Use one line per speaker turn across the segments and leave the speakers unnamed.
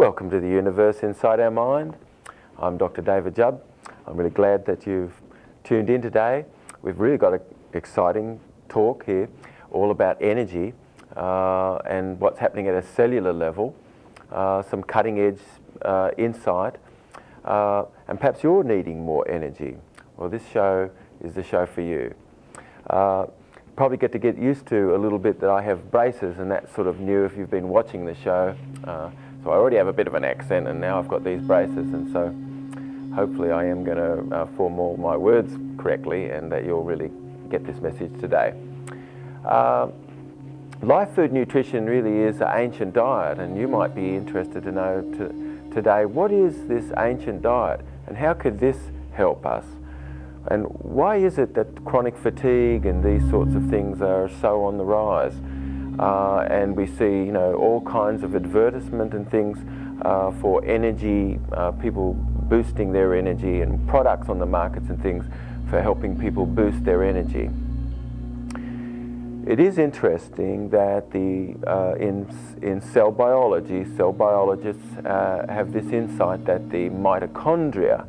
Welcome to the universe inside our mind. I'm Dr. David Jubb. I'm really glad that you've tuned in today. We've really got an exciting talk here all about energy and what's happening at a cellular level, some cutting edge insight, and perhaps you're needing more energy. Well, this show is the show for you. Probably get used to a little bit that I have braces, and that's sort of new if you've been watching the show. So I already have a bit of an accent, and now I've got these braces, and so hopefully I am going to form all my words correctly and that you'll really get this message today. Life food nutrition really is an ancient diet, and you might be interested to know today, what is this ancient diet and how could this help us? And why is it that chronic fatigue and these sorts of things are so on the rise? And we see, all kinds of advertisement and things for energy, people boosting their energy, and products on the markets and things for helping people boost their energy. It is interesting that in cell biology, cell biologists have this insight that the mitochondria,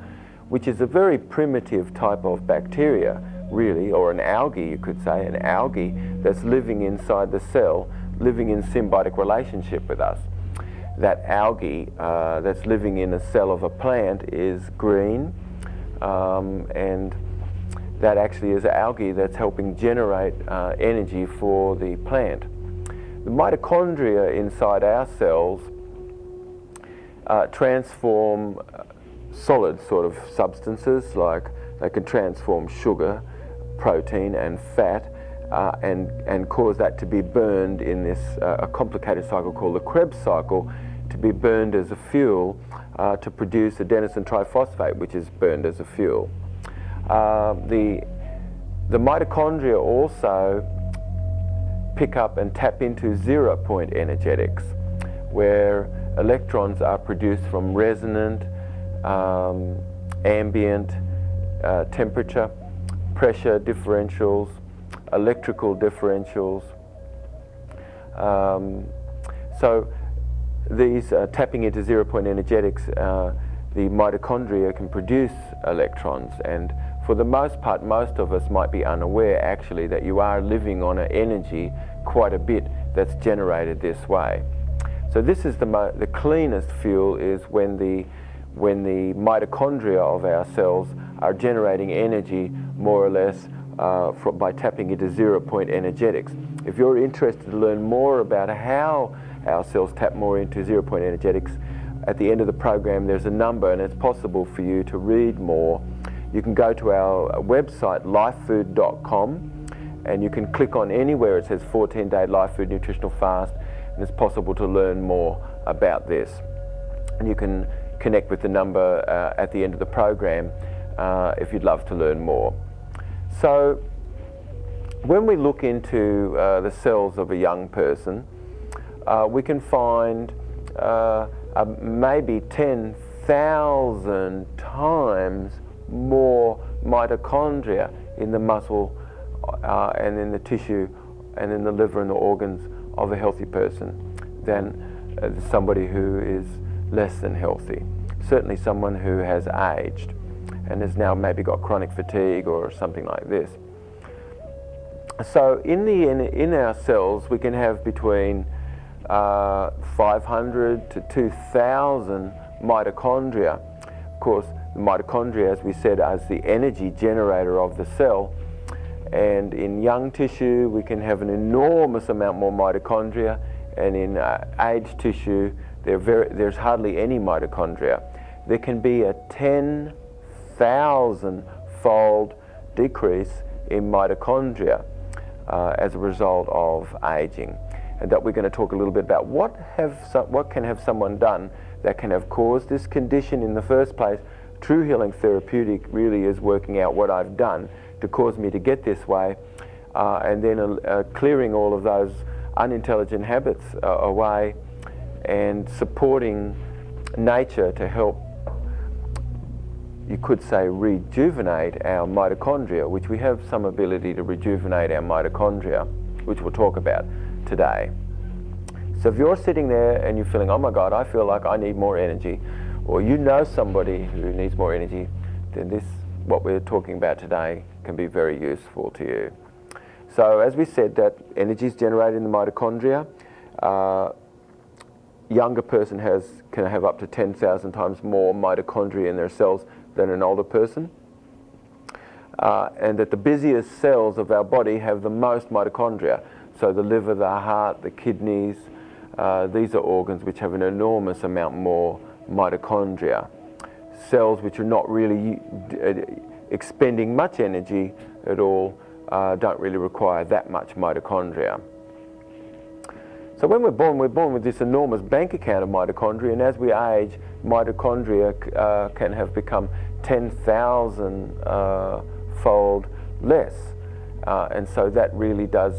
which is a very primitive type of bacteria, really, or an algae, you could say, an algae that's living inside the cell, living in symbiotic relationship with us. That algae that's living in a cell of a plant is green, and that actually is algae that's helping generate energy for the plant. The mitochondria inside our cells transform solid sort of substances, like they can transform sugar, protein and fat, and cause that to be burned in this a complicated cycle called the Krebs cycle, to be burned as a fuel to produce adenosine triphosphate, which is burned as a fuel. The mitochondria also pick up and tap into zero-point energetics, where electrons are produced from resonant, ambient temperature, pressure differentials, electrical differentials. So these tapping into zero-point energetics, the mitochondria can produce electrons, and for the most part, most of us might be unaware actually that you are living on an energy quite a bit that's generated this way. So this is the cleanest fuel is when the mitochondria of our cells are generating energy more or less by tapping into zero-point energetics. If you're interested to learn more about how our cells tap more into zero-point energetics, at the end of the program there's a number, and it's possible for you to read more. You can go to our website, lifefood.com, and you can click on anywhere it says 14-day life food nutritional fast, and it's possible to learn more about this. And you can connect with the number at the end of the program if you'd love to learn more. So when we look into the cells of a young person, we can find maybe 10,000 times more mitochondria in the muscle and in the tissue and in the liver and the organs of a healthy person than somebody who is less than healthy. Certainly someone who has aged and has now maybe got chronic fatigue or something like this. So in our cells we can have between 500 to 2,000 mitochondria. Of course, the mitochondria, as we said, is the energy generator of the cell, and in young tissue we can have an enormous amount more mitochondria, and in aged tissue there's hardly any mitochondria. There can be a 10,000-fold decrease in mitochondria as a result of aging, and that we're going to talk a little bit about what can have someone done that can have caused this condition in the first place. True Healing Therapeutic really is working out what I've done to cause me to get this way, and then clearing all of those unintelligent habits away, and supporting nature to help, you could say, rejuvenate our mitochondria, which we have some ability to rejuvenate our mitochondria, which we'll talk about today. So if you're sitting there and you're feeling, oh my God, I feel like I need more energy, or you know somebody who needs more energy, then this, what we're talking about today, can be very useful to you. So as we said, that energy is generated in the mitochondria. Younger person can have up to 10,000 times more mitochondria in their cells than an older person. And that the busiest cells of our body have the most mitochondria. So the liver, the heart, the kidneys, these are organs which have an enormous amount more mitochondria. Cells which are not really expending much energy at all don't really require that much mitochondria. So when we're born with this enormous bank account of mitochondria, and as we age, mitochondria can have become 10,000 fold less. And so that really does,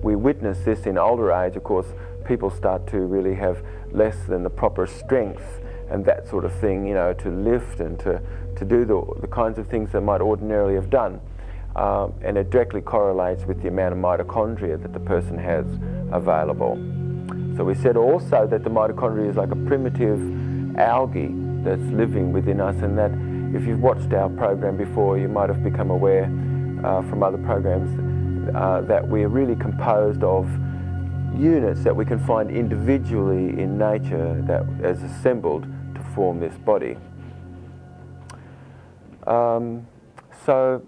we witness this in older age. Of course, people start to really have less than the proper strength and that sort of thing, you know, to lift and to do the kinds of things they might ordinarily have done. And it directly correlates with the amount of mitochondria that the person has available. So we said also that the mitochondria is like a primitive algae that's living within us, and that if you've watched our program before, you might have become aware from other programs that we're really composed of units that we can find individually in nature that is assembled to form this body. So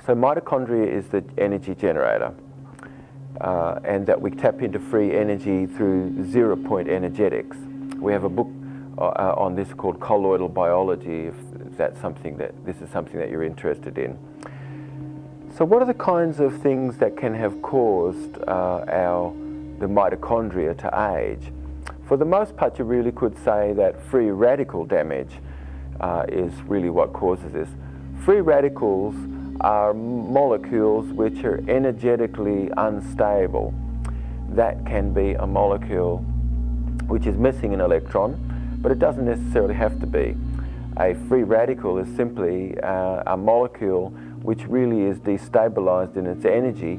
mitochondria is the energy generator, and that we tap into free energy through zero-point energetics. We have a book on this called Colloidal Biology, if that's something this is something that you're interested in. So what are the kinds of things that can have caused the mitochondria to age? For the most part, you really could say that free radical damage is really what causes this. Free radicals are molecules which are energetically unstable. That can be a molecule which is missing an electron, but it doesn't necessarily have to be. A free radical is simply a molecule which really is destabilized in its energy,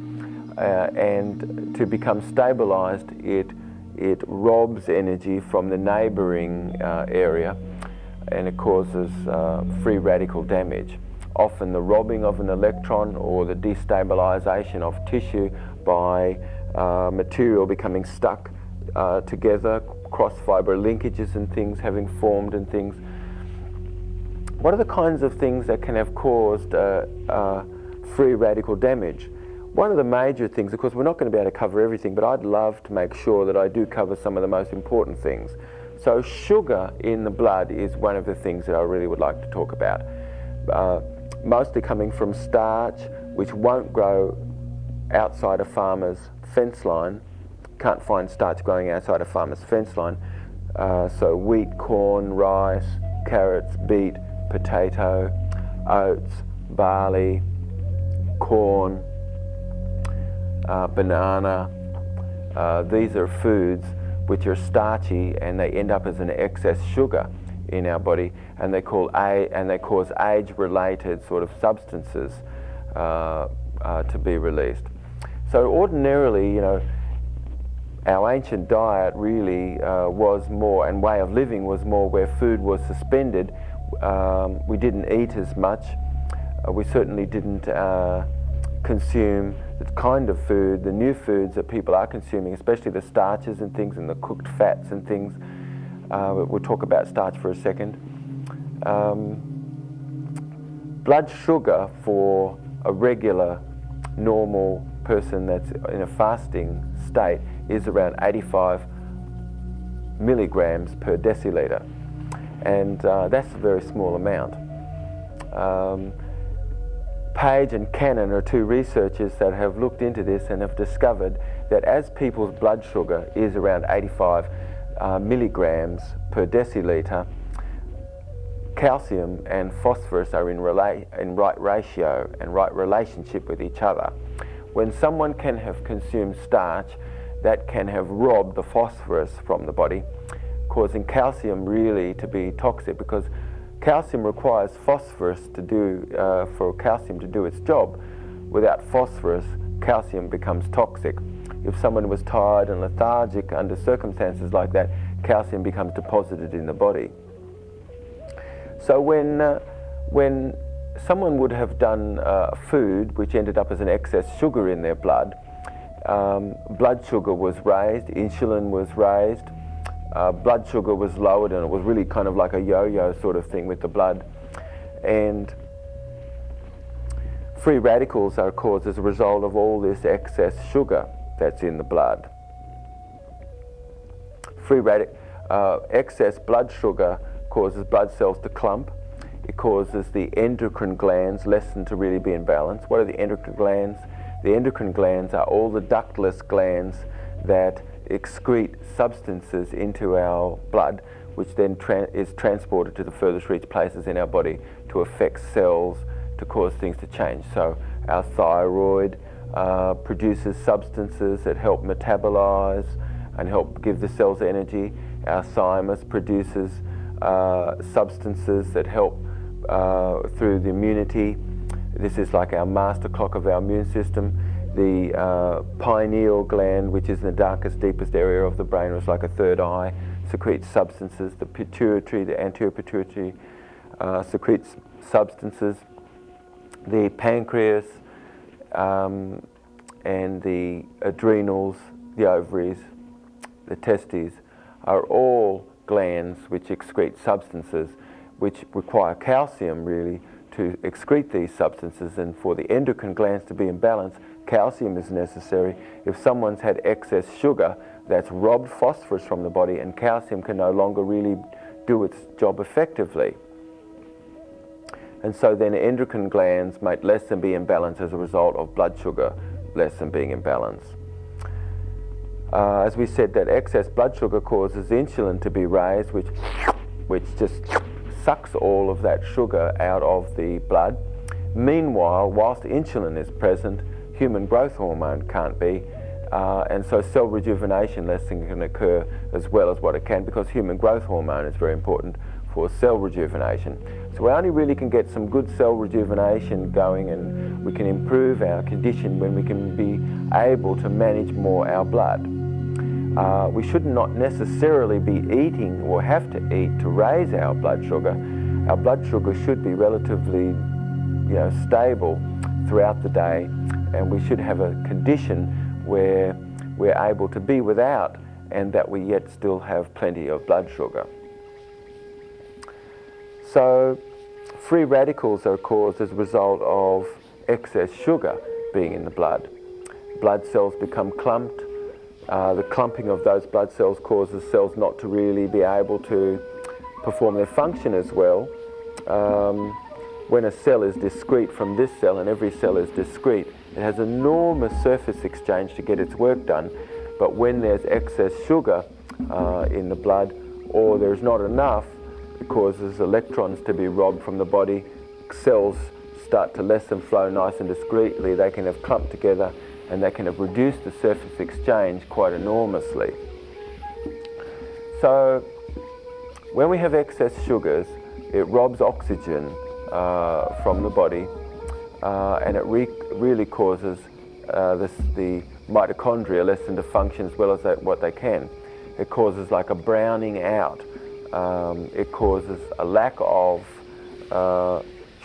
and to become stabilized, it robs energy from the neighboring area, and it causes free radical damage. Often the robbing of an electron or the destabilization of tissue by material becoming stuck together, cross-fiber linkages and things having formed and things. What are the kinds of things that can have caused free radical damage? One of the major things, of course, we're not going to be able to cover everything, but I'd love to make sure that I do cover some of the most important things. So sugar in the blood is one of the things that I really would like to talk about. Mostly coming from starch, which won't grow outside a farmer's fence line. Can't find starch growing outside a farmer's fence line. So wheat, corn, rice, carrots, beet, potato, oats, barley, corn, banana. These are foods which are starchy, and they end up as an excess sugar in our body, and they cause age-related sort of substances to be released. So ordinarily, you know, our ancient diet really was more, and way of living was more, where food was suspended. We didn't eat as much. We certainly didn't consume the kind of food, the new foods that people are consuming, especially the starches and things and the cooked fats and things. We'll talk about starch for a second. Blood sugar for a regular, normal person that's in a fasting state is around 85 milligrams per deciliter, and that's a very small amount. Page and Cannon are two researchers that have looked into this and have discovered that as people's blood sugar is around 85 milligrams per deciliter, calcium and phosphorus are in right ratio and right relationship with each other. When someone can have consumed starch, that can have robbed the phosphorus from the body, causing calcium really to be toxic, because calcium requires phosphorus to do, for calcium to do its job. Without phosphorus, calcium becomes toxic. if someone was tired and lethargic under circumstances like that, calcium becomes deposited in the body. So when someone would have done food which ended up as an excess sugar in their blood, blood sugar was raised, insulin was raised, blood sugar was lowered, and it was really kind of like a yo-yo sort of thing with the blood. And free radicals are caused as a result of all this excess sugar that's in the blood. Excess blood sugar causes blood cells to clump. It causes the endocrine glands less than to really be in balance. What are the endocrine glands? The endocrine glands are all the ductless glands that excrete substances into our blood, which then is transported to the furthest reach places in our body to affect cells, to cause things to change. So our thyroid produces substances that help metabolize and help give the cells energy. Our thymus produces substances that help through the immunity. This is like our master clock of our immune system. The pineal gland, which is in the darkest, deepest area of the brain, was like a third eye, secretes substances. The pituitary, the anterior pituitary, secretes substances. The pancreas and the adrenals, the ovaries, the testes, are all glands which excrete substances which require calcium really to excrete these substances, and for the endocrine glands to be in balance, calcium is necessary. If someone's had excess sugar, that's robbed phosphorus from the body, and calcium can no longer really do its job effectively. And so then endocrine glands might less than be in balance as a result of blood sugar less than being in balance. As we said, that excess blood sugar causes insulin to be raised, which just sucks all of that sugar out of the blood. Meanwhile, whilst insulin is present, human growth hormone can't be, and so cell rejuvenation less than can occur as well as what it can, because human growth hormone is very important for cell rejuvenation. So we only really can get some good cell rejuvenation going, and we can improve our condition when we can be able to manage more our blood. We should not necessarily be eating or have to eat to raise our blood sugar. Our blood sugar should be relatively, stable throughout the day, and we should have a condition where we're able to be without, and that we yet still have plenty of blood sugar. So free radicals are caused as a result of excess sugar being in the blood. Blood cells become clumped. The clumping of those blood cells causes cells not to really be able to perform their function as well. When a cell is discrete from this cell, and every cell is discrete, it has enormous surface exchange to get its work done. But when there's excess sugar in the blood, or there's not enough, it causes electrons to be robbed from the body. Cells start to less than flow nice and discreetly. They can have clumped together, and they can have reduced the surface exchange quite enormously. So when we have excess sugars, it robs oxygen from the body, and it really causes the mitochondria less than to function as well as what they can. It causes like a browning out. It causes a lack of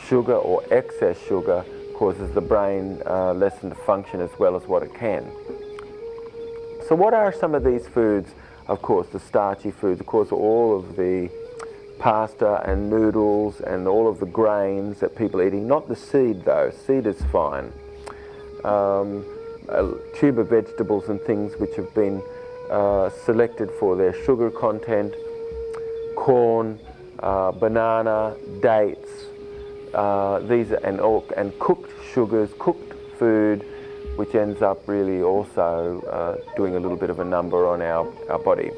sugar, or excess sugar causes the brain less than to function as well as what it can. So what are some of these foods? Of course, the starchy foods, of course, all of the pasta and noodles and all of the grains that people are eating. Not the seed though, seed is fine. A tube of vegetables and things which have been selected for their sugar content, corn, banana, dates, these and cooked sugars, cooked food, which ends up really also doing a little bit of a number on our body.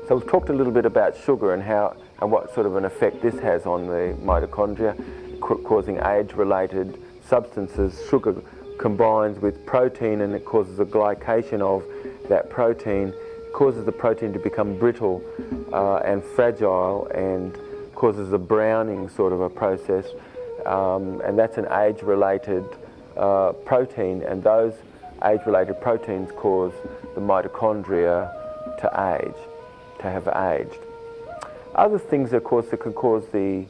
So we've talked a little bit about sugar and what sort of an effect this has on the mitochondria, causing age-related substances. Sugar combines with protein, and it causes a glycation of that protein, causes the protein to become brittle and fragile, and causes a browning sort of a process, and that's an age-related protein, and those age-related proteins cause the mitochondria to age, to have aged. Other things, of course, that can cause the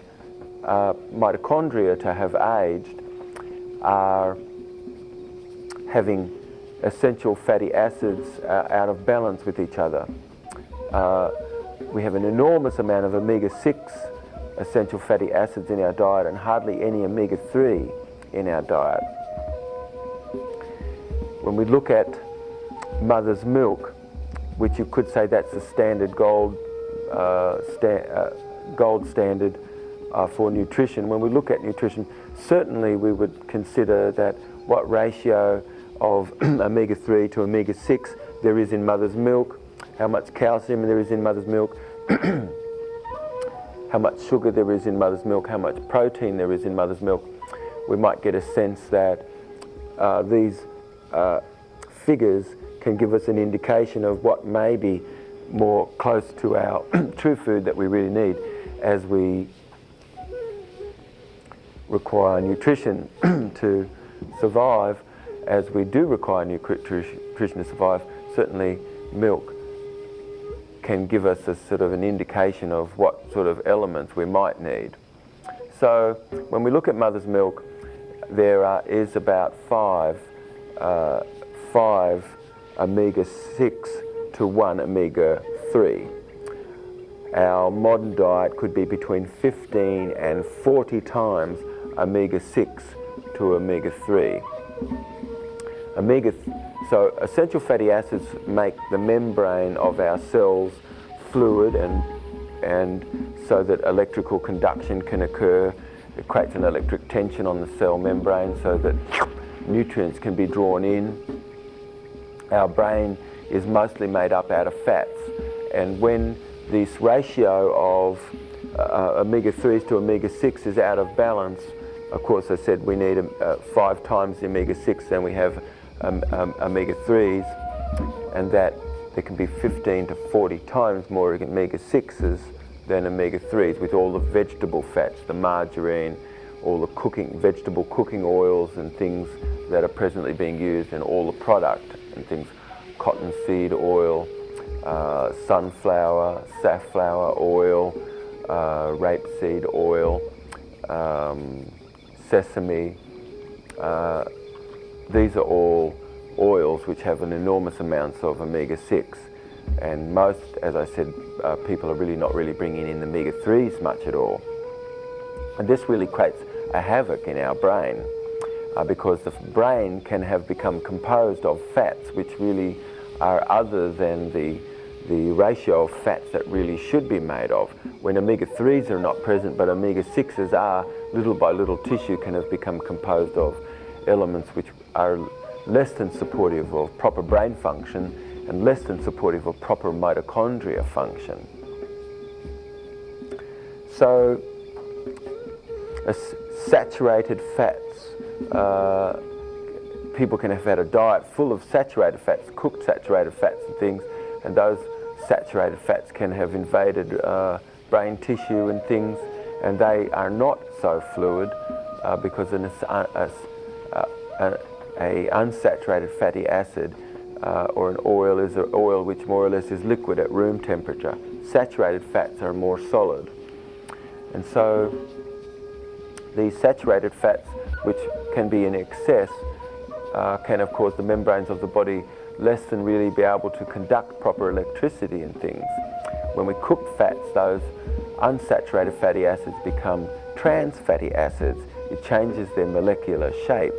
mitochondria to have aged are having essential fatty acids out of balance with each other. We have an enormous amount of omega-6 essential fatty acids in our diet and hardly any omega-3 in our diet. When we look at mother's milk, which you could say that's the standard gold standard for nutrition, when we look at nutrition, certainly we would consider that what ratio of omega-3 to omega-6 there is in mother's milk, how much calcium there is in mother's milk, how much sugar there is in mother's milk, how much protein there is in mother's milk. We might get a sense that these figures can give us an indication of what may be more close to our true food that we really need as we require nutrition to survive. As we do require nutrition to survive, certainly milk can give us a sort of an indication of what sort of elements we might need. So when we look at mother's milk, there is about five omega-6 to 1 omega-3. Our modern diet could be between 15 and 40 times omega-6 to omega-3. So essential fatty acids make the membrane of our cells fluid and so that electrical conduction can occur. It creates an electric tension on the cell membrane so that nutrients can be drawn in. Our brain is mostly made up out of fats, and when this ratio of omega-3s to omega-6 is out of balance, of course I said we need 5 times the omega-6 than we have omega-3s, and that there can be 15 to 40 times more omega-6s than omega-3s with all the vegetable fats, the margarine, all the vegetable cooking oils and things that are presently being used, and all the product and things, cottonseed oil, sunflower, safflower oil, rapeseed oil, sesame. These are all oils which have an enormous amounts of omega-6, and most, as I said, people are not really bringing in the omega-3s much at all. And this really creates a havoc in our brain because the brain can have become composed of fats which really are other than the ratio of fats that really should be made of. When omega-3s are not present but omega-6s are, little by little tissue can have become composed of elements which are less than supportive of proper brain function and less than supportive of proper mitochondria function. So saturated fats, people can have had a diet full of saturated fats, cooked saturated fats and things, and those saturated fats can have invaded brain tissue and things, and they are not so fluid because an unsaturated fatty acid or an oil is an oil which more or less is liquid at room temperature. Saturated fats are more solid. And so these saturated fats, which can be in excess, can of course the membranes of the body less than really be able to conduct proper electricity and things. When we cook fats, those unsaturated fatty acids become trans fatty acids. It changes their molecular shape.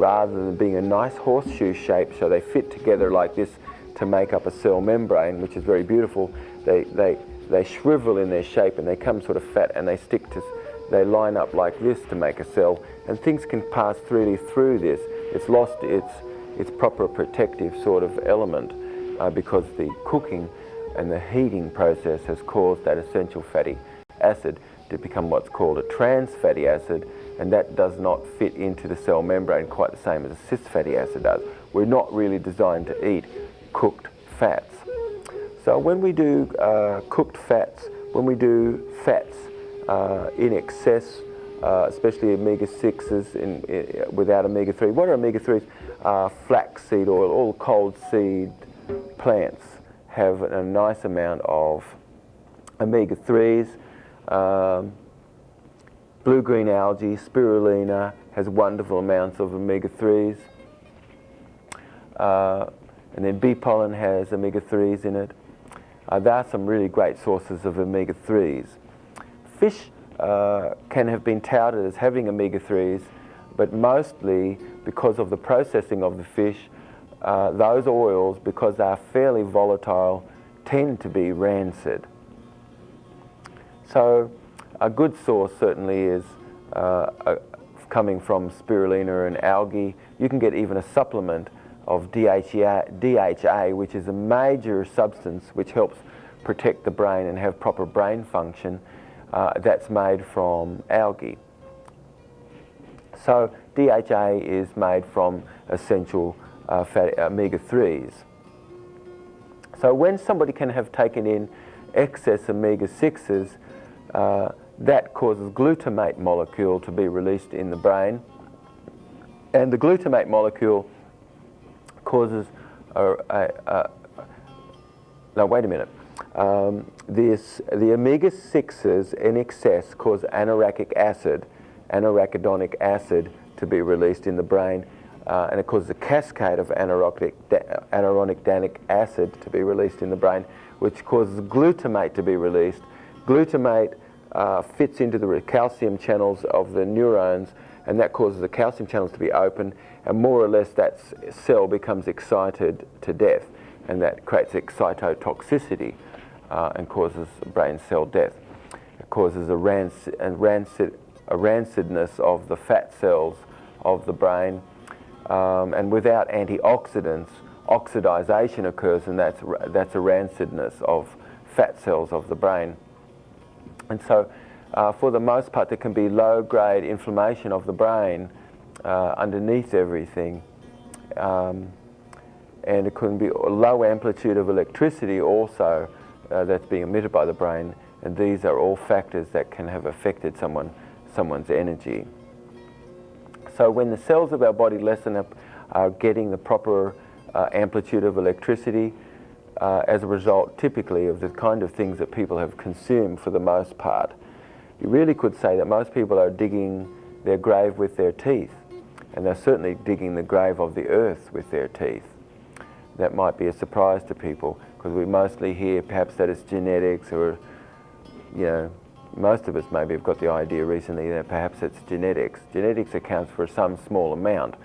Rather than being a nice horseshoe shape, so they fit together like this to make up a cell membrane, which is very beautiful, they shrivel in their shape and they come sort of fat and they line up like this to make a cell, and things can pass freely through this. It's lost its proper protective sort of element because the cooking and the heating process has caused that essential fatty acid to become what's called a trans fatty acid, and that does not fit into the cell membrane quite the same as a cis fatty acid does. We're not really designed to eat cooked fats. So when we do cooked fats, when we do fats in excess especially omega-6s without omega-3. What are omega-3s? Flaxseed oil, all cold seed plants have a nice amount of omega-3s. Blue-green algae, spirulina, has wonderful amounts of omega-3s. And then bee pollen has omega-3s in it. There are some really great sources of omega-3s. Fish can have been touted as having omega-3s, but mostly because of the processing of the fish, those oils, because they are fairly volatile, tend to be rancid. So a good source certainly is coming from spirulina and algae. You can get even a supplement of DHA, which is a major substance which helps protect the brain and have proper brain function. That's made from algae. So DHA is made from essential fatty omega-3s. So when somebody can have taken in excess omega-6s, that causes glutamate molecule to be released in the brain, and the glutamate molecule causes no, wait a minute. The omega-6s in excess cause anarachidonic acid to be released in the brain, and it causes a cascade of anarachidonic acid to be released in the brain, which causes glutamate to be released. Glutamate fits into the calcium channels of the neurons, and that causes the calcium channels to be open, and more or less that cell becomes excited to death, and that creates excitotoxicity and causes brain cell death. It causes a rancidness of the fat cells of the brain, and without antioxidants, oxidization occurs, and that's a rancidness of fat cells of the brain. And so, for the most part, there can be low-grade inflammation of the brain underneath everything, and it can be a low amplitude of electricity also that's being emitted by the brain, and these are all factors that can have affected someone's energy. So when the cells of our body lessen up, are getting the proper amplitude of electricity, as a result typically of the kind of things that people have consumed for the most part. You really could say that most people are digging their grave with their teeth, and they're certainly digging the grave of the earth with their teeth. That might be a surprise to people, because we mostly hear perhaps that it's genetics, or, you know, most of us maybe have got the idea recently that perhaps it's genetics. Genetics accounts for some small amount,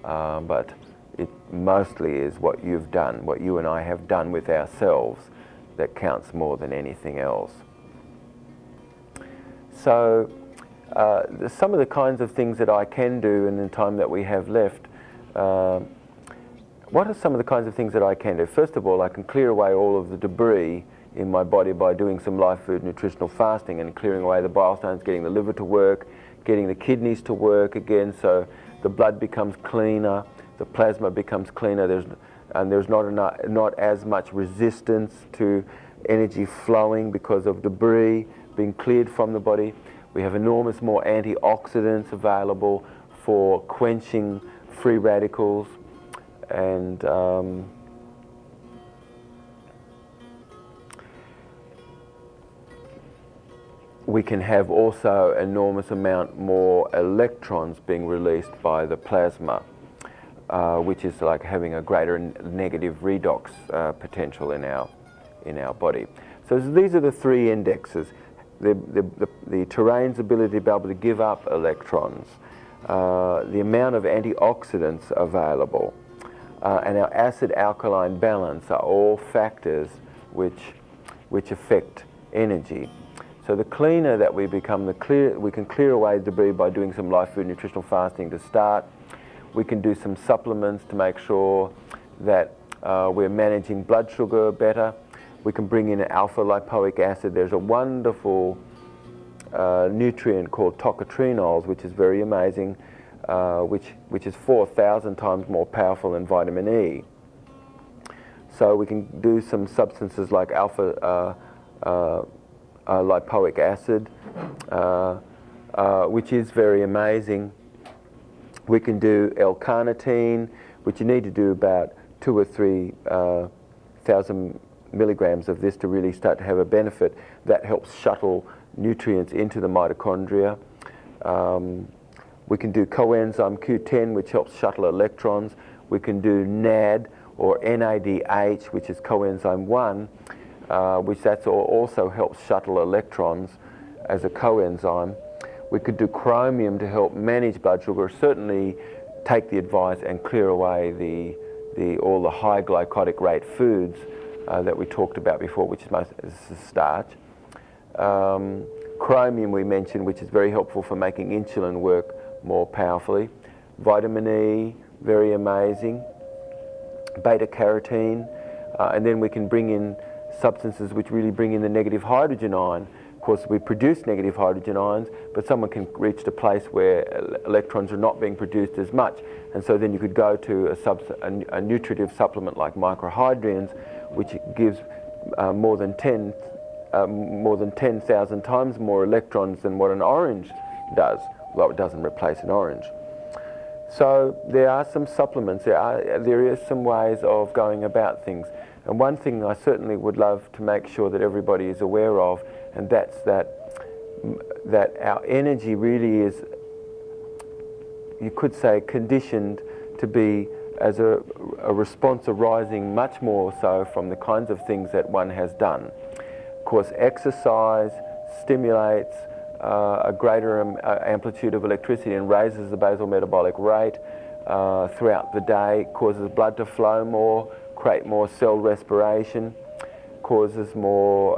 but it mostly is what you've done, what you and I have done with ourselves, that counts more than anything else. So some of the kinds of things that I can do in the time that we have left, what are some of the kinds of things that I can do? First of all, I can clear away all of the debris in my body by doing some live food nutritional fasting and clearing away the bile stones, getting the liver to work, getting the kidneys to work again, so the blood becomes cleaner, the plasma becomes cleaner, there's not as much resistance to energy flowing because of debris being cleared from the body. We have enormous more antioxidants available for quenching free radicals, and we can have also enormous amount more electrons being released by the plasma, which is like having a greater negative redox potential in our body. So these are the three indexes: the terrain's ability to be able to give up electrons, the amount of antioxidants available, and our acid-alkaline balance are all factors which affect energy. So the cleaner that we become, we can clear away debris by doing some live food nutritional fasting to start. We can do some supplements to make sure that we're managing blood sugar better. We can bring in alpha-lipoic acid. There's a wonderful nutrient called tocotrienols, which is very amazing, which is 4,000 times more powerful than vitamin E. So we can do some substances like alpha lipoic acid, which is very amazing. We can do L-carnitine, which you need to do about 2 or 3 thousand milligrams of this to really start to have a benefit. That helps shuttle nutrients into the mitochondria. We can do coenzyme Q10, which helps shuttle electrons. We can do NAD or NADH, which is coenzyme 1, which also helps shuttle electrons as a coenzyme. We could do chromium to help manage blood sugar, certainly take the advice and clear away all the high glycotic rate foods that we talked about before, which is the starch. Chromium we mentioned, which is very helpful for making insulin work more powerfully. Vitamin E, very amazing. Beta carotene, and then we can bring in substances which really bring in the negative hydrogen ion. Of course, we produce negative hydrogen ions, but someone can reach the place where electrons are not being produced as much, and so then you could go to a nutritive supplement like microhydrians, which gives more than 10,000 times more electrons than what an orange does, although it doesn't replace an orange. So there are some supplements, there is some ways of going about things. And one thing I certainly would love to make sure that everybody is aware of, and that's that our energy really is, you could say, conditioned to be as a response arising much more so from the kinds of things that one has done. Of course, exercise stimulates a greater amplitude of electricity and raises the basal metabolic rate throughout the day, causes blood to flow more, create more cell respiration, causes more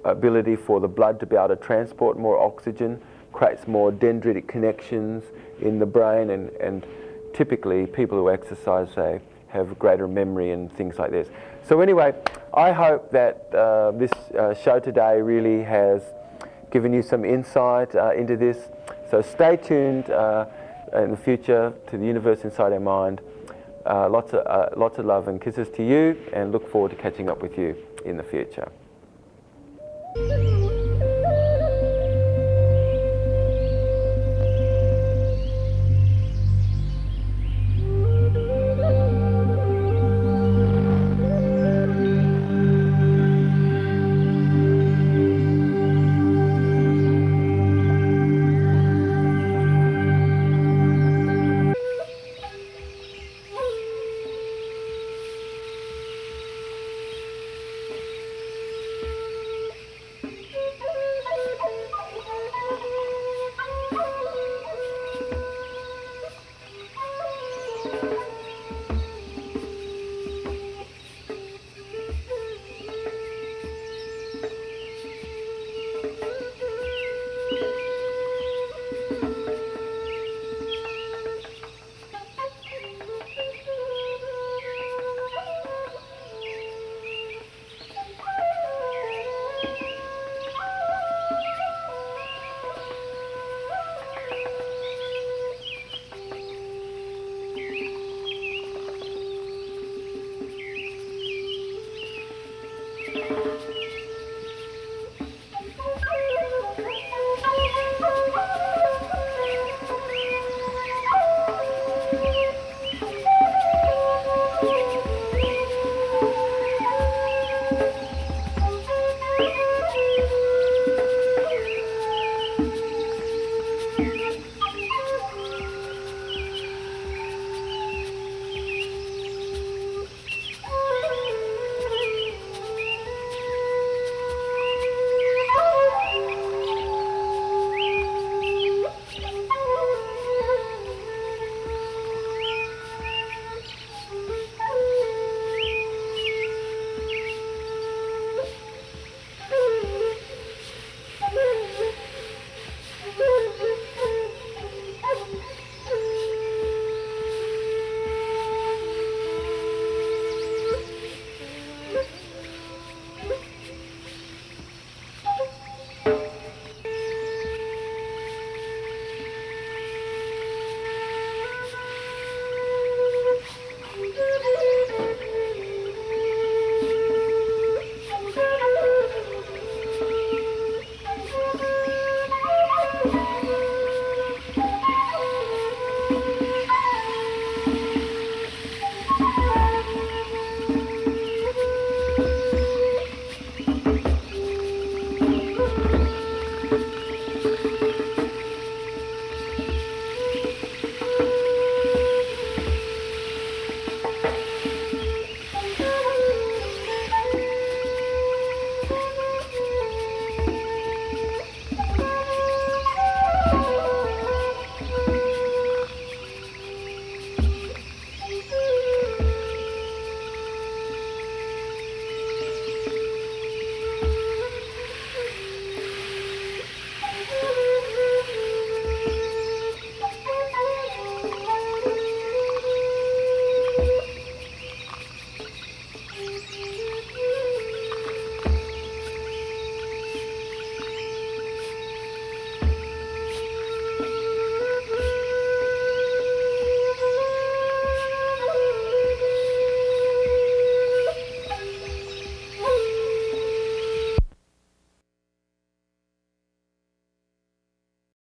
ability for the blood to be able to transport more oxygen, creates more dendritic connections in the brain, and typically people who exercise, they have greater memory and things like this. So anyway, I hope that this show today really has given you some insight into this. So stay tuned in the future to the universe inside our mind. Lots of love and kisses to you, and look forward to catching up with you in the future.